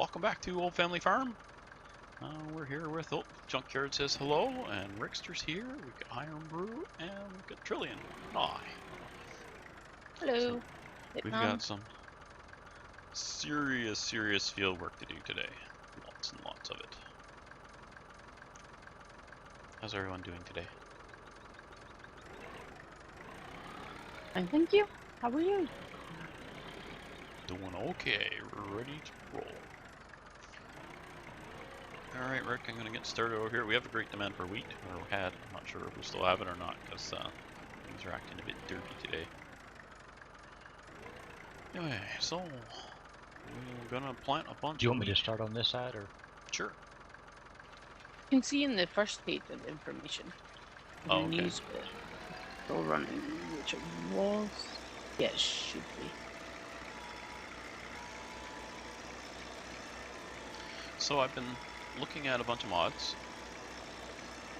welcome back to Old Family Farm. We're here with Junkyard says hello, and Rickster's here. We got Iron Brew, and we got Trillian. Hi. Hello. So we've got some serious field work to do today. Lots and lots of it. How's everyone doing today? Fine, thank you. How are you? Doing okay. We're ready to roll. Alright, Rick, I'm going to get started over here. We have a great demand for wheat, or we had. I'm not sure if we still have it or not, because things are acting a bit dirty today. Anyway, so we're going to plant a bunch. Do you want me to start on this side, or? Sure. You can see in the first page of the information. Oh, the okay. news bit. Still running, which it was. Yeah, it should be. So I've been looking at a bunch of mods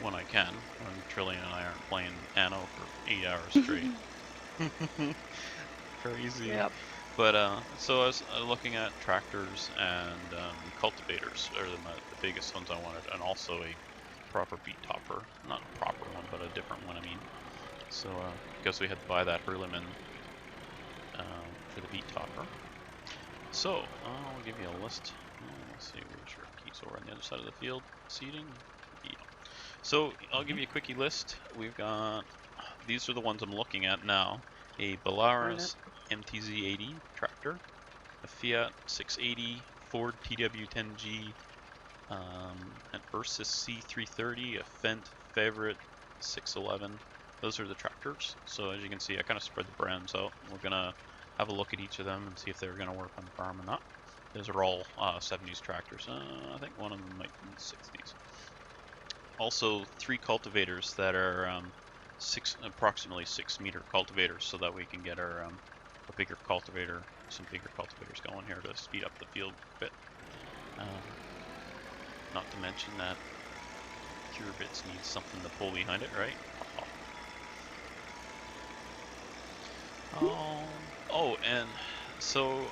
when I can, when Trillian and I aren't playing Anno for 8 hours straight. Crazy. Yep. But so I was looking at tractors and cultivators, are the biggest ones I wanted, and also a proper beet topper. Not a proper one, but a different one, I mean. So because we had to buy that Hurleman for the beet topper. So I'll give you a list. Let's see which keys over on the other side of the field. Seeding. Yeah. So I'll give you a quickie list. We've got, these are the ones I'm looking at now. A Belarus MTZ80 tractor, a Fiat 680, Ford TW10G, an Ursus C330, a Fendt Favorite 611. Those are the tractors. So as you can see, I kind of spread the brands out. We're gonna have a look at each of them and see if they're gonna work on the farm or not. Those are all 70s tractors. I think one of them might be 60s. Also, 3 cultivators that are approximately 6 meter cultivators, so that we can get our some bigger cultivators going here to speed up the field a bit. Not to mention that cure bits need something to pull behind it, right? Oh, and so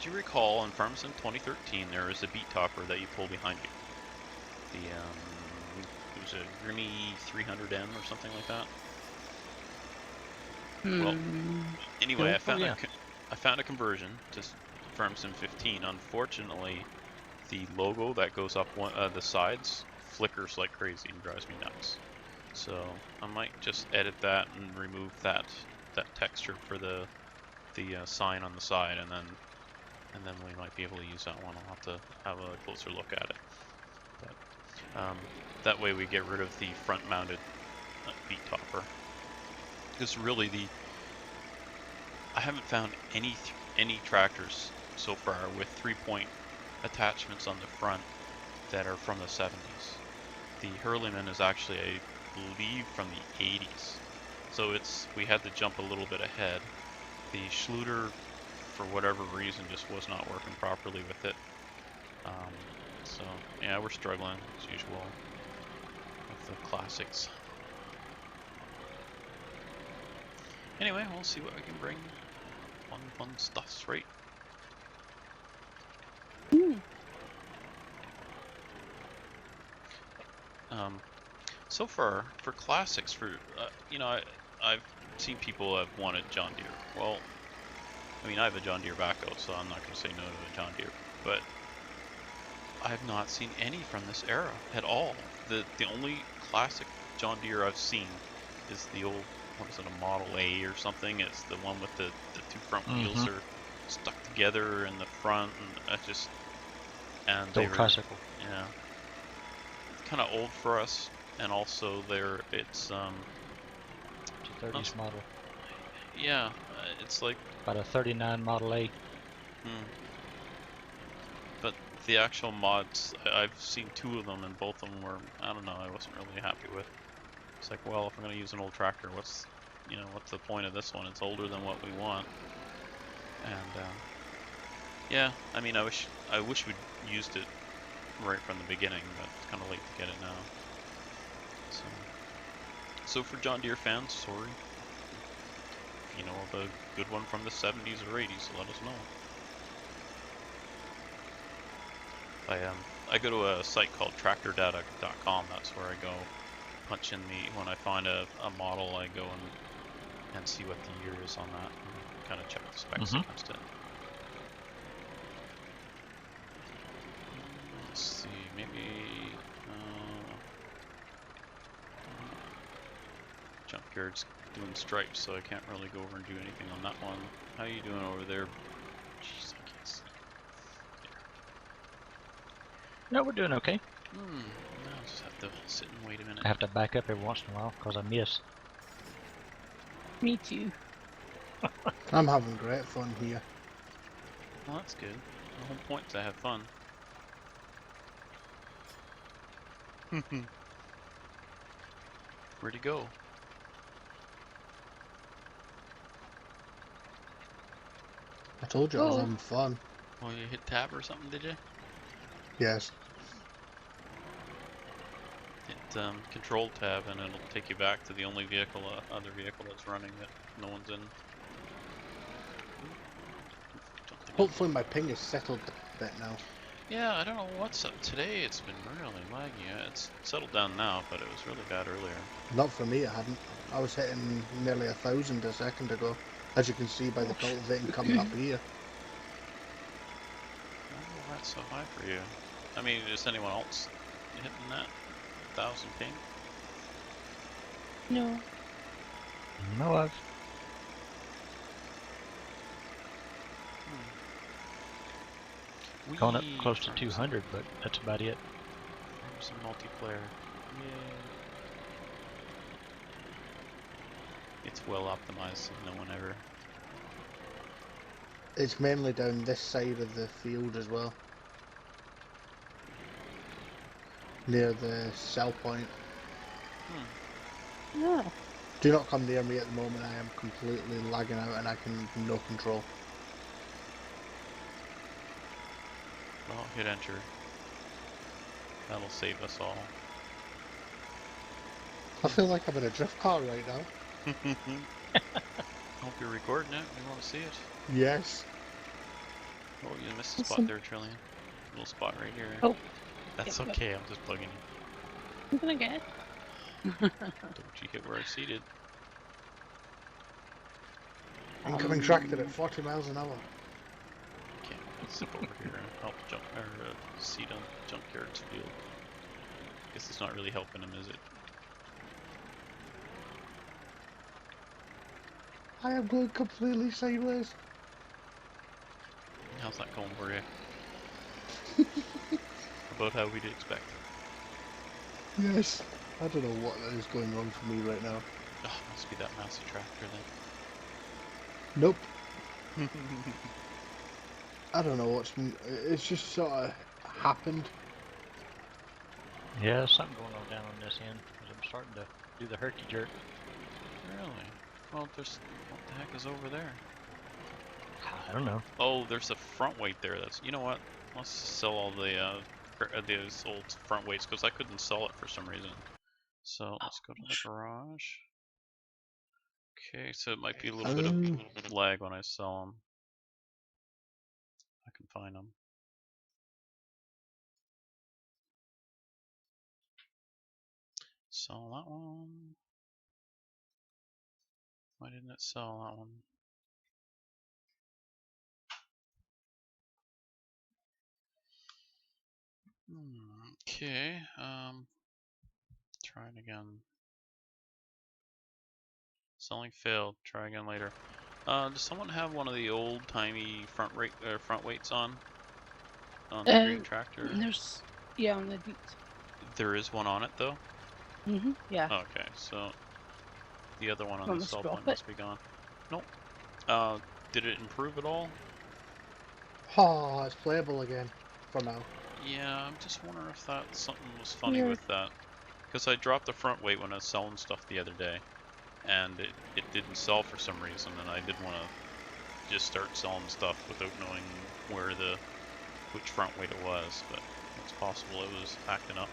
do you recall on Farms in 2013 there was a beet topper that you pull behind you? It was a Grimmy 300M or something like that. Well, anyway, I found a conversion to Farmsim 15. Unfortunately, the logo that goes up the sides flickers like crazy and drives me nuts. So I might just edit that and remove that texture for the sign on the side, and then we might be able to use that one. I'll have to have a closer look at it. But that way we get rid of the front-mounted beet topper. Because really, I haven't found any tractors so far with 3-point attachments on the front that are from the 70s. The Hurleman is actually, I believe, from the 80s. So we had to jump a little bit ahead. The Schluter, for whatever reason, just was not working properly with it. So yeah, we're struggling as usual with the classics. Anyway, we'll see what I can bring. Fun stuffs, right? So far for classics, for you know, I've seen people have wanted John Deere. Well, I mean, I have a John Deere backhoe, so I'm not going to say no to a John Deere, but I have not seen any from this era at all. The only classic John Deere I've seen is the old, what is it, a Model A or something? It's the one with the 2 front wheels are stuck together in the front, and they were tricycle. Yeah, kind of old for us, and also it's a 30s model. Yeah, it's like about a 39 Model A. But the actual mods, I've seen 2 of them, and both of them were, I don't know, I wasn't really happy with. It's like, well, if I'm going to use an old tractor, what's the point of this one? It's older than what we want. And yeah, I mean, I wish we'd used it right from the beginning, but it's kind of late to get it now. So for John Deere fans, sorry. If you know of a good one from the 70s or 80s, let us know. I go to a site called tractordata.com. That's where I go punch in when I find a model, I go and see what the year is on that and kind of check the specs against it. Let's see, maybe junkyard's doing stripes, so I can't really go over and do anything on that one. How are you doing over there? Jeez, I can't see. No, we're doing okay. I'll just have to sit and wait a minute. I have to back up every once in a while because I miss. Me too. I'm having great fun here. Well, that's good. The whole point is to have fun. Where'd he go? I told you I was having fun. Oh, you hit tab or something, did you? Yes. Hit control tab and it'll take you back to the only vehicle, other vehicle that's running that no one's in. Hopefully my ping is settled a bit now. Yeah, I don't know what's up today. It's been really laggy. It's settled down now, but it was really bad earlier. Not for me, it hadn't. I was hitting nearly 1,000 a second ago, as you can see by the cultivating coming up here. Oh, that's so high for you. I mean, is anyone else hitting that 1,000 ping? No. No, I've. Going up close to 200, but that's about it. Some multiplayer. Yay. It's well optimized, so no one ever. It's mainly down this side of the field as well. Near the cell point. Yeah. Do not come near me at the moment, I am completely lagging out and I can no control. Well, hit enter. That'll save us all. I feel like I'm in a drift car right now. Hope you're recording it. We want to see it. Yes. Oh, you missed a spot there, Trillian. Little spot right here. Oh. That's Yep, okay. I'm just plugging you. I'm gonna get it. Don't you hit where I seated. Incoming tractor at 40 miles an hour. Okay, let's zip over here and help jump or seat on junkyard's field. Guess it's not really helping him, is it? I am going completely sideways. How's that going for you? About how we'd expect. Yes. I don't know what is going on for me right now. Oh, must be that massive tractor then. Nope. I don't know what's... It's just sort of happened. Yeah, something going on down on this end. 'Cause I'm starting to do the herky jerk. Really? Well, there's... What the heck is over there? I don't know. Oh, there's a front weight there. That's... You know what? Let's sell all the these old front weights because I couldn't sell it for some reason. So let's go to the garage. Okay, so it might be a little bit of lag when I sell them. I can find them. Sell that one. Why didn't it sell that one? Okay, try it again. Selling failed. Try again later. Does someone have one of the old-timey front weights on the green tractor? There's on the beat. There is one on it though. Yeah. Okay, so the other one on the Must cell drop point it. must be gone. Nope. Did it improve at all? Oh, it's playable again. For now. Yeah, I'm just wondering if that something was funny Weird. with that. Because I dropped the front weight when I was selling stuff the other day, and it didn't sell for some reason, and I didn't want to just start selling stuff without knowing which front weight it was, but it's possible it was acting up.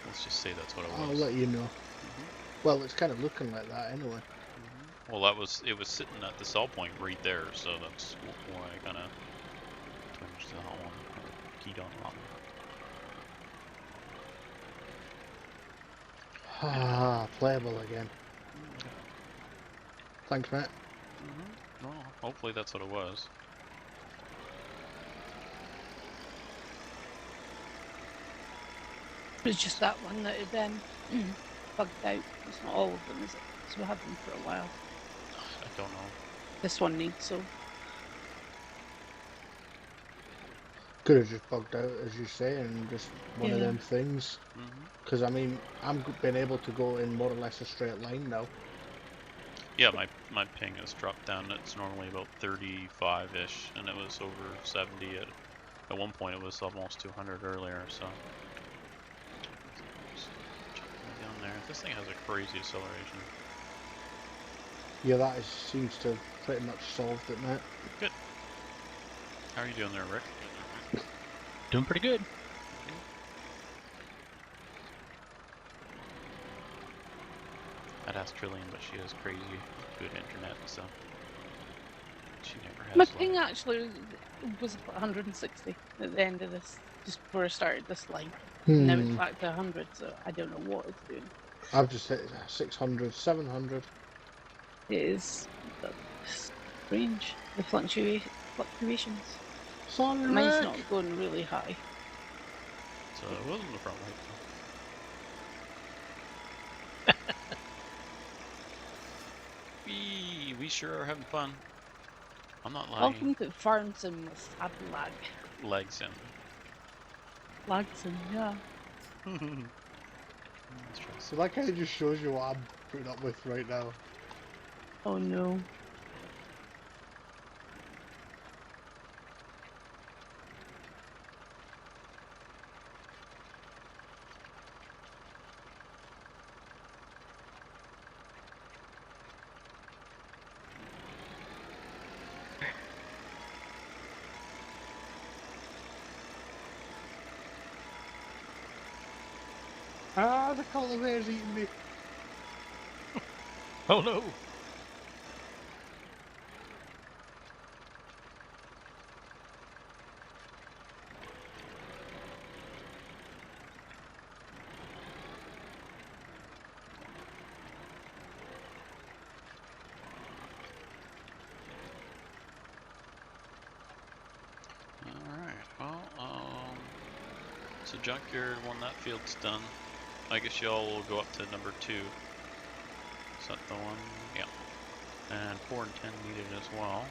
Let's just say that's what it was. I'll let you know. Well, it's kind of looking like that anyway. Well, it was sitting at the sell point right there, so that's why I kind of changed to that one. heat on them. Ah, playable again. Okay. Thanks, mate. Well, hopefully that's what it was. It was just that one that had bugged out. It's not all of them, is it? So we had them for a while. I don't know. This one needs so. Could have just bugged out, as you say, and just one of Yeah. them things. Because, I mean, I'm been able to go in more or less a straight line now. Yeah, my ping has dropped down. It's normally about 35-ish, and it was over 70 at one point. It was almost 200 earlier, so. Just jumping down there. This thing has a crazy acceleration. Yeah, that seems to have pretty much solved it, mate. Good. How are you doing there, Rick? Doing pretty good. I'd ask Trillian, but she has crazy good internet, so she never has. My ping actually was about 160 at the end of this, just before I started this line. Now it's back to 100, so I don't know what it's doing. I've just hit 600, 700. It is strange, the fluctuations. Sorry, Mine's Rick. not going really high. So it wasn't the front light. We sure are having fun. I'm not lying. Welcome to Farm Sim with Ab Lag. Legs in. Lag Sim, yeah. Let's try So that kind of just shows you what I'm putting up with right now. Oh no. Ah, the cultivator's eating me. Oh no! Alright, well, so junkyard, when that field's done, I guess y'all will go up to number 2. Is that the one? Yeah. And 4 and 10 needed as well.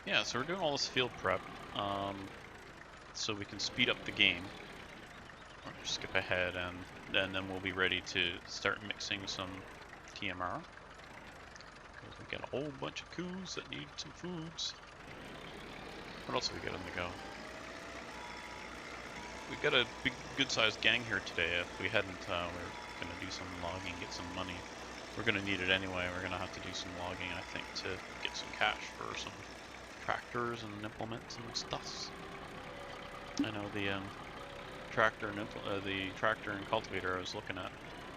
Yeah, so we're doing all this field prep, so we can speed up the game. Or skip ahead, and then we'll be ready to start mixing some TMR. Because we got a whole bunch of coos that need some foods. What else have we got on the go? We got a big, good-sized gang here today. If we hadn't, we're gonna do some logging, get some money. We're gonna need it anyway. We're gonna have to do some logging, I think, to get some cash for some tractors and implements and stuff. I know the tractor and cultivator I was looking at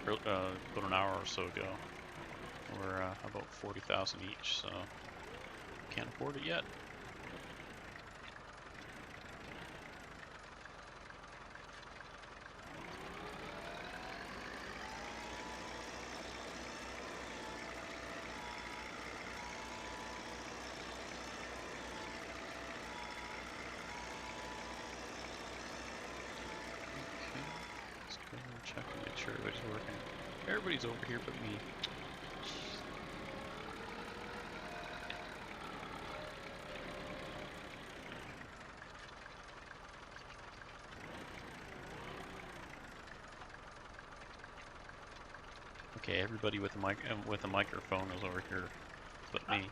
about an hour or so ago. We're about 40,000 each, so can't afford it yet. Let's go and check and make sure everybody's working. Everybody's over here but me. Okay, everybody with a microphone is over here but me.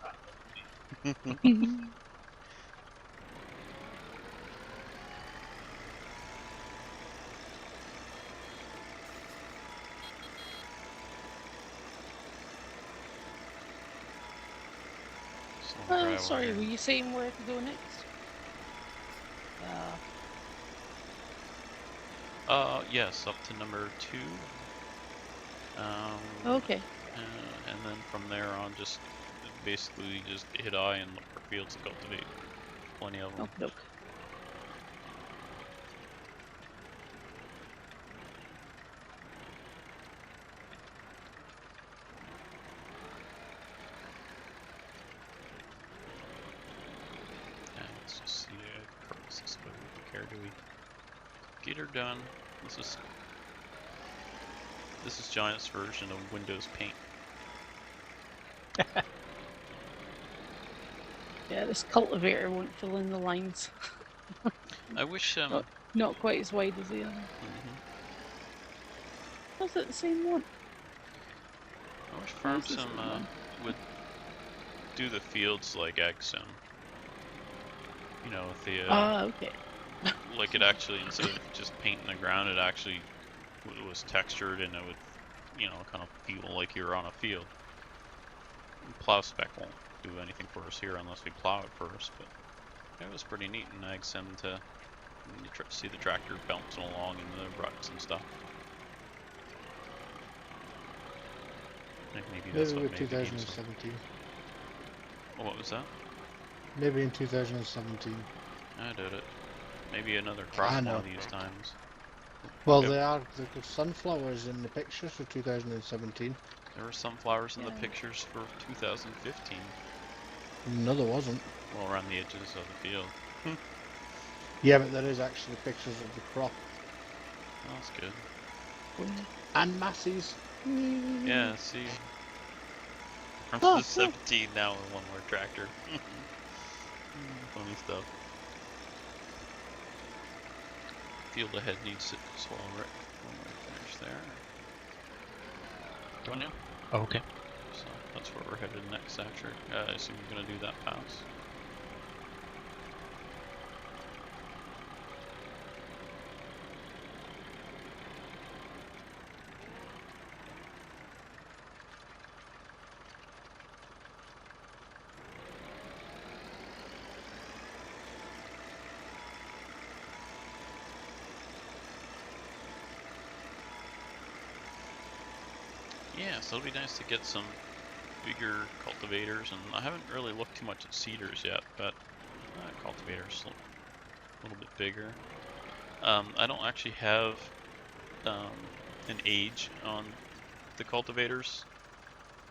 Sorry, were you saying where to go next? Yes, up to number 2. Okay. And then from there on, just basically just hit I and look for fields to cultivate. Plenty of them. Nope. And let's just see purposes, but we don't care, do we? Get her done. This is Giant's version of Windows Paint. Yeah, this cultivator won't fill in the lines. I wish Not quite as wide as the other. Was it the same one? I wish Why is this FarmSim one? would do the fields like AgSim. You know, with the Okay. like it actually, instead of just painting the ground, it actually was textured and it would, you know, kind of feel like you're on a field. Plow spec won't do anything for us here unless we plow it first, but it was pretty neat in AgSim to see the tractor bouncing along in the ruts and stuff. I think maybe that's Maybe what with made the game so. 2017. Oh, what was that? Maybe in 2017. I doubt it. Maybe another crop one of these times. Well, the sunflowers in the pictures for 2017. There were sunflowers in the pictures for 2015. No, there wasn't. Well, around the edges of the field. Yeah, but there is actually pictures of the crop. Oh, that's good. And masses. Yeah, see. From Oh, 17 now with one more tractor. Funny stuff. Field ahead needs it as well, right? When we finish there. Going now? Oh, okay. So that's where we're headed next, Thatcher. I assume you're going to do that pass. Yeah, so it'll be nice to get some bigger cultivators, and I haven't really looked too much at seeders yet, but cultivators a little bit bigger. I don't actually have an age on the cultivators.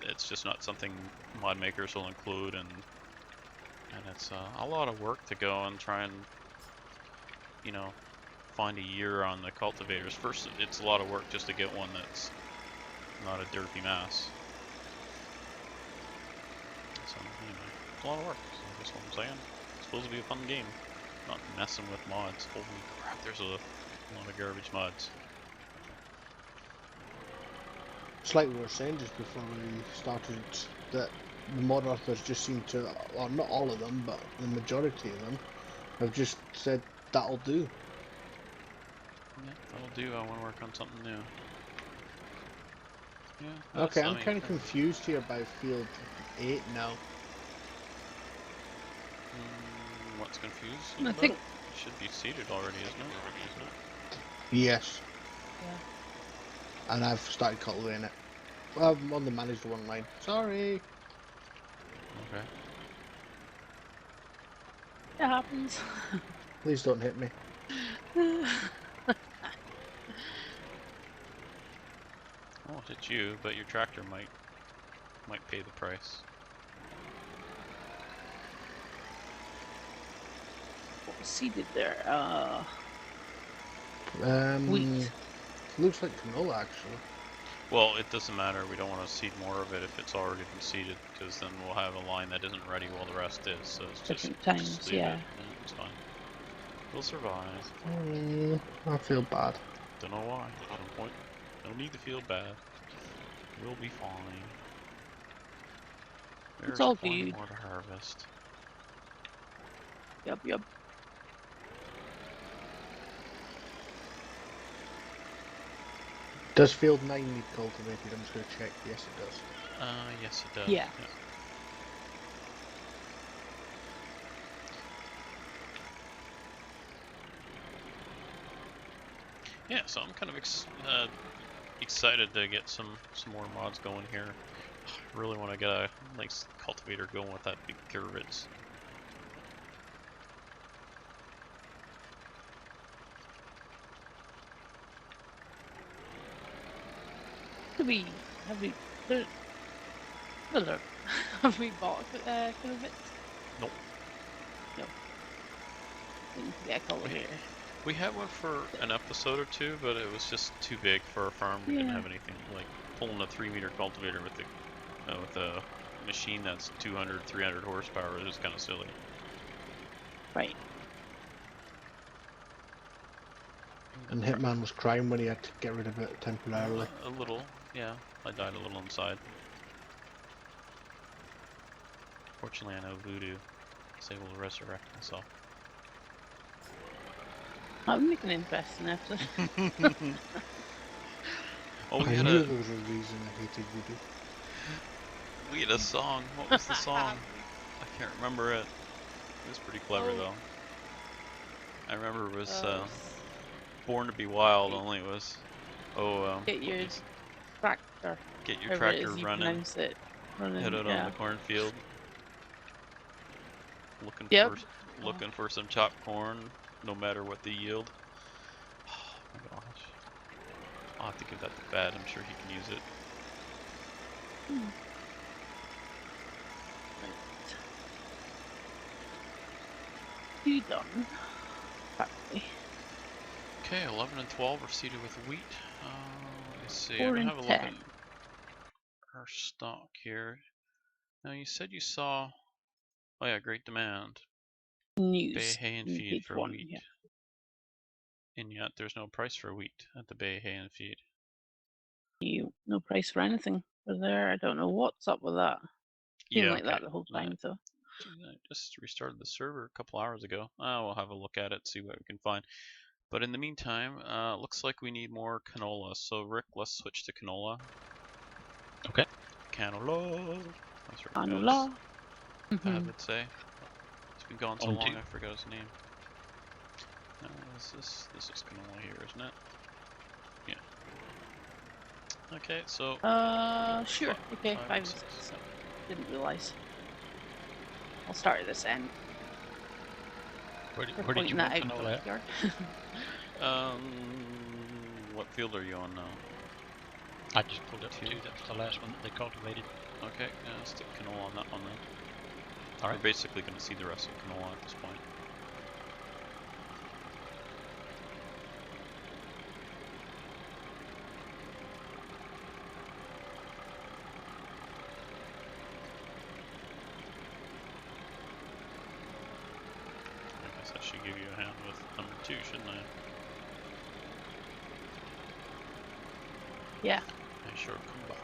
It's just not something mod makers will include, and it's a lot of work to go and try and, you know, find a year on the cultivators. First, it's a lot of work just to get one that's not a derpy mass. So anyway, it's a lot of work. So that's what I'm saying. It's supposed to be a fun game, not messing with mods. Holy crap, there's a lot of garbage mods. It's like we were saying just before we started, that the mod authors just seem to, well, not all of them, but the majority of them, have just said, that'll do. Yeah, that'll do. I want to work on something new. Yeah, Okay, I'm kind of confused here by field 8 now. What's confused? I think it should be seeded already, isn't it? Yes. Yeah. And I've started cultivating it. Well, I'm on the managed one line. Sorry. Okay. It happens. Please don't hit me. I won't hit you, but your tractor might pay the price. What was seeded there? Wheat. Looks like canola, actually. Well, it doesn't matter. We don't want to seed more of it if it's already been seeded, because then we'll have a line that isn't ready while the rest is. So it's Different just times, leave yeah. it. It's fine. We'll survive. I feel bad. Don't know why. No need to feel bad. We'll be fine. There's all plenty good. more to harvest. Yup. Does field 9 need cultivated? I'm just going to check. Yes, it does. Yes it does. Yeah. Yeah, so I'm kind of excited to get some more mods going here. I really want to get a nice cultivator going with that big curvets. Have we there, well, look, have we bought a cultivator? Nope. No. We need to get a cultivator. We had one for an episode or two, but it was just too big for our farm. We didn't have anything like pulling a 3-meter cultivator with a machine that's 200, 300 horsepower. It was kind of silly. Right. And Hitman was crying when he had to get rid of it temporarily. A little, yeah. I died a little inside. Fortunately, I know Voodoo is able to resurrect myself. That would make an interesting episode. Oh, I knew there was a reason I hated Voodoo. we had a song. What was the song? I can't remember it. It was pretty clever though. I remember it was Born to Be Wild, only it was get your tractor. Get your tractor running. Running. Hit it on the cornfield. Looking for some chopped corn, no matter what the yield. Oh my gosh. I'll have to give that to Bad. I'm sure he can use it. You done? Practically. Okay, 11 and 12 are seeded with wheat. Let me see. 4 I'm gonna and have a look 10. at our stock here. Now you said you saw. Oh yeah, great demand. News. Bay hay and feed page for 1, wheat. yeah. And yet there's no price for wheat at the Bay hay and feed. No price for anything for there. I don't know what's up with that. Seemed like that the whole time, so. I just restarted the server a couple hours ago. We'll have a look at it, see what we can find. But in the meantime, looks like we need more canola. So Rick, let's switch to canola. Okay. Canola. That's right. Canola. I would say. It's been gone so On long, to. I forgot his name. This is canola here, isn't it? Yeah. Okay, so. Sure. Okay, 5 and 6. Didn't realize. I'll start at this end. Where did you want canola at? What field are you on now? I just pulled up 2. That was the last one that they cultivated. Okay, stick canola on that one then. Alright. We're basically going to see the rest of canola at this point. I guess I should give you a hand with number 2, shouldn't I? Yeah. I sure come back.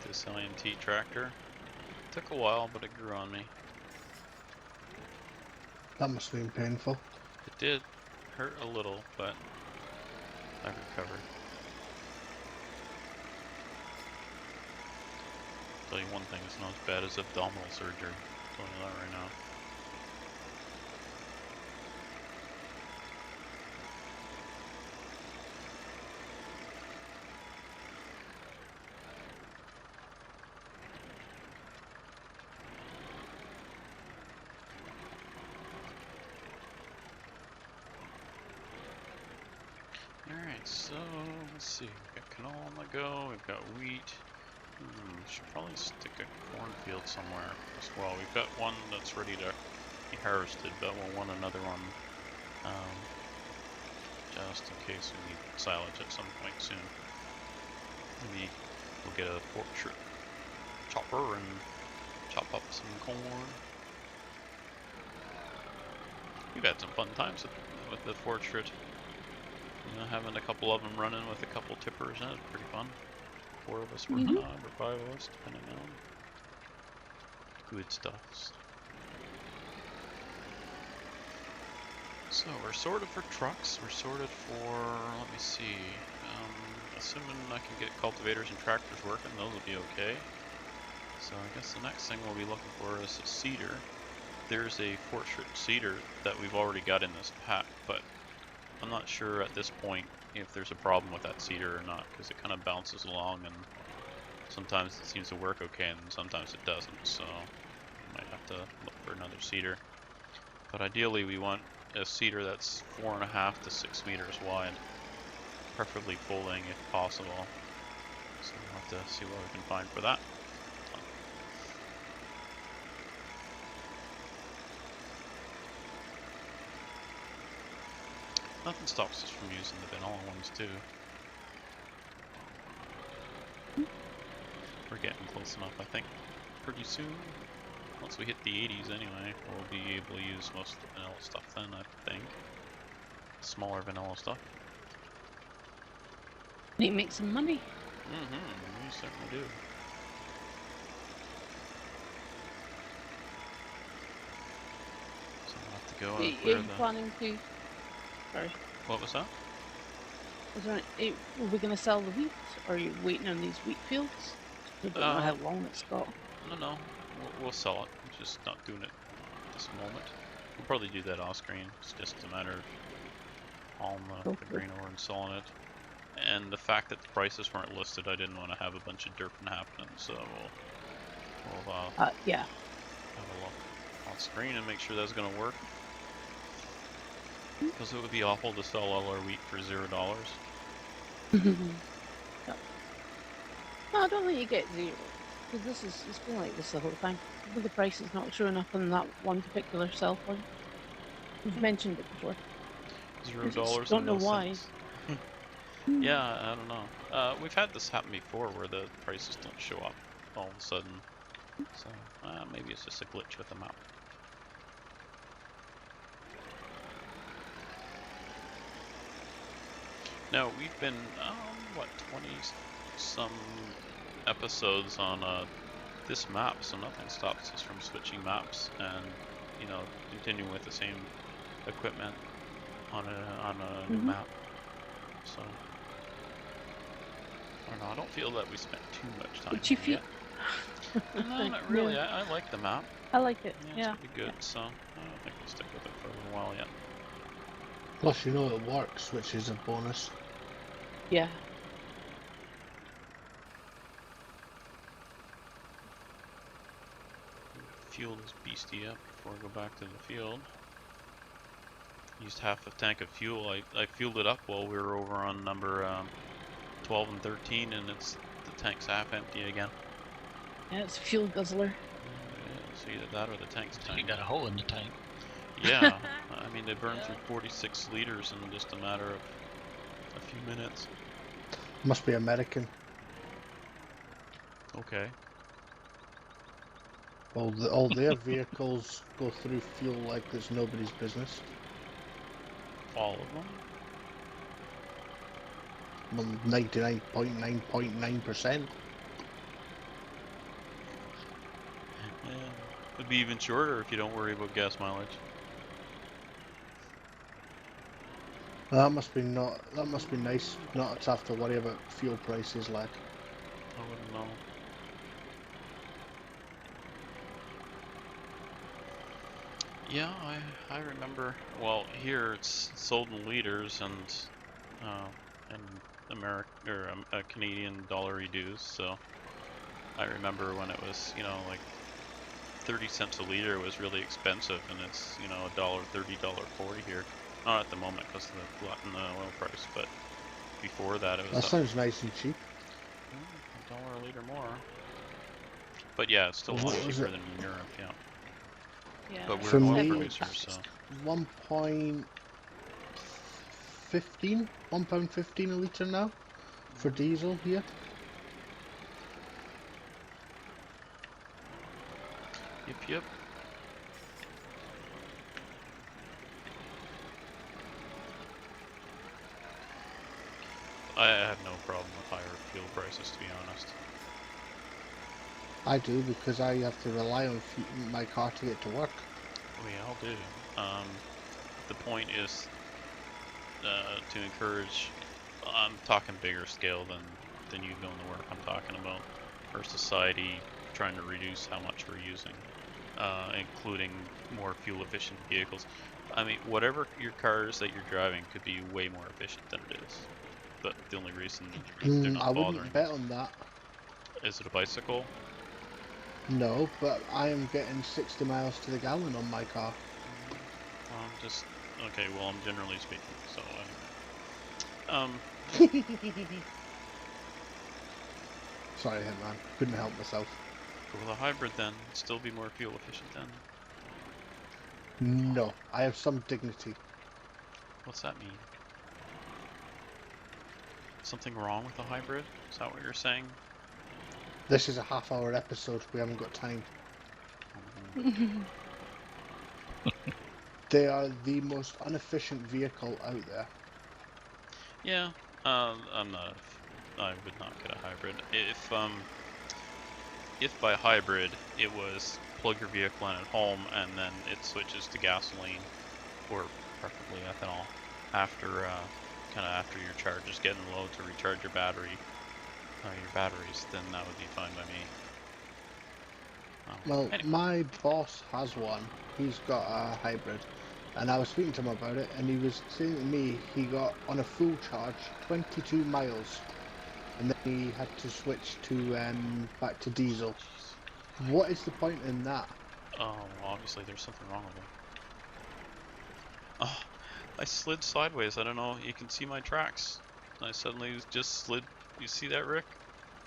This IMT tractor. Took a while, but it grew on me. That must have been painful. It did hurt a little, but I've recovered. Tell you one thing, it's not as bad as abdominal surgery. I'm telling you that right now. Alright, so let's see. We've got canola on the go, we've got wheat. Should probably stick a cornfield somewhere as well. We've got one that's ready to be harvested, but we'll want another one just in case we need silage at some point soon. Maybe we'll get a fork chopper and chop up some corn. We've had some fun times with the fortune. You know, having a couple of them running with a couple tippers, that was pretty fun. 4 of us working on it, or 5 of us, depending on. Good stuff. So we're sorted for trucks, we're sorted for, let me see, assuming I can get cultivators and tractors working, those will be okay. So I guess the next thing we'll be looking for is a seeder. There's a portrait seeder that we've already got in this pack, but I'm not sure at this point if there's a problem with that seeder or not, because it kind of bounces along and sometimes it seems to work okay and sometimes it doesn't, so we might have to look for another seeder. But ideally we want a seeder that's 4.5 to 6 meters wide, preferably full length if possible. So we'll have to see what we can find for that. Nothing stops us from using the vanilla ones too. We're getting close enough, I think. Pretty soon, once we hit the 80s anyway, we'll be able to use most of the vanilla stuff then, I think. Smaller vanilla stuff. Need to make some money. We certainly do. So we'll have to go and Are clear you the... planning to? Sorry. What was that? Are we going to sell the wheat, or are you waiting on these wheat fields? I don't know how long it's got. No. We'll sell it. We're just not doing it at this moment. We'll probably do that off screen. It's just a matter of hauling the grain over and selling it. And the fact that the prices weren't listed, I didn't want to have a bunch of derping happening, so we'll Yeah. have a look on screen and make sure that's going to work. Because it would be awful to sell all our wheat for $0. Yep. No, I don't think you get 0. Because it's been like this the whole time. The price is not showing up on that one particular sell point. We've mentioned it before. $0 don't and know no why. cents. Yeah, I don't know. We've had this happen before where the prices don't show up all of a sudden. So maybe it's just a glitch with the map. Now we've been, what, 20 some episodes on this map, so nothing stops us from switching maps and, you know, continuing with the same equipment on a new map. So I don't know. I don't feel that we spent too much time here yet. No, not really. Yeah. I like the map. I like it. Yeah, it's pretty good. So I think we'll stick with it for a little while yet. Plus, you know it works, which is a bonus. Yeah. Fuel this beastie up before I go back to the field. Used half a tank of fuel. I fueled it up while we were over on number 12 and 13, and the tank's half empty again. Yeah, it's a fuel guzzler. Yeah, so either that or the tank's So you got a hole in the tank. Yeah, I mean they burned through 46 liters in just a matter of a few minutes. Must be American. Okay. All their vehicles go through fuel like there's nobody's business. All of them? Well, 99.9%. Yeah. It'd be even shorter if you don't worry about gas mileage. That must be nice not to have to worry about fuel prices like. I wouldn't know. Yeah, I remember. Well, here it's sold in liters and Canadian dollar dues. So I remember when it was, you know, like 30 cents a liter was really expensive, and it's, you know, $1.30, $1.40 here. Not at the moment because of the glut in the oil price, but before that it was. That sounds nice and cheap. $1 a liter more. But yeah, it's still much cheaper than in Europe. Yeah. Yeah. But we're For an oil me, producer, so. 1.15 £1.15 a litre now for diesel here. Yep. I have no problem with higher fuel prices, to be honest. I do, because I have to rely on my car to get to work. We all do. the point is to encourage. I'm talking bigger scale than you doing the work I'm talking about. Our society trying to reduce how much we're using, including more fuel efficient vehicles. I mean, whatever your cars that you're driving could be way more efficient than it is. But the only reason they're I not bothering wouldn't bet on that. is it a bicycle? No, but I am getting 60 miles to the gallon on my car. Just okay. Well, I'm generally speaking. So anyway, Sorry, Hitman. Couldn't help myself. go with a hybrid then. Still be more fuel efficient then. No, I have some dignity. What's that mean? Something wrong with the hybrid? Is that what you're saying? This is a half-hour episode. We haven't got time. They are the most inefficient vehicle out there. Yeah. I'm not. I would not get a hybrid. If by hybrid it was plug your vehicle in at home and then it switches to gasoline, or preferably ethanol, after kind of after your charge is getting low to recharge your batteries, then that would be fine by me. Well, Anyway. my boss has one. He's got a hybrid. And I was speaking to him about it, and he was saying to me he got, on a full charge, 22 miles. And then he had to switch to back to diesel. What is the point in that? Oh, well, obviously there's something wrong with it. Oh, I slid sideways. I don't know. You can see my tracks. I suddenly just slid. You see that, Rick?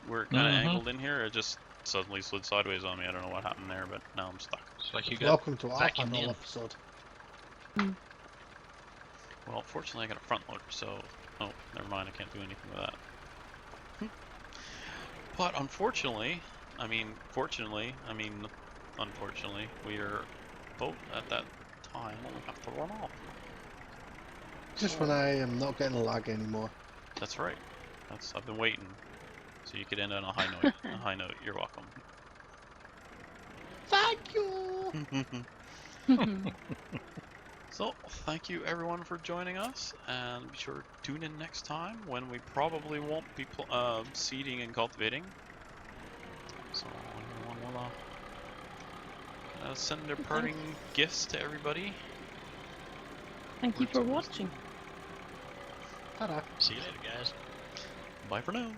Where it kind of angled in here. It just suddenly slid sideways on me. I don't know what happened there, but now I'm stuck. It's like you got Welcome to our vacuumed panel in. episode. Well, fortunately I got a front loader, so... Oh, never mind. I can't do anything with that. But unfortunately, unfortunately, we are both at that time when we have to run off. Just when I am not getting lag anymore. That's right. I've been waiting. So you could end on a high note. A high note. You're welcome. Thank you! So, thank you everyone for joining us, and be sure to tune in next time when we probably won't be seeding and cultivating. So everyone will send their parting gifts to everybody. Thank you for watching. Ta-da. See you later, guys. Bye for now.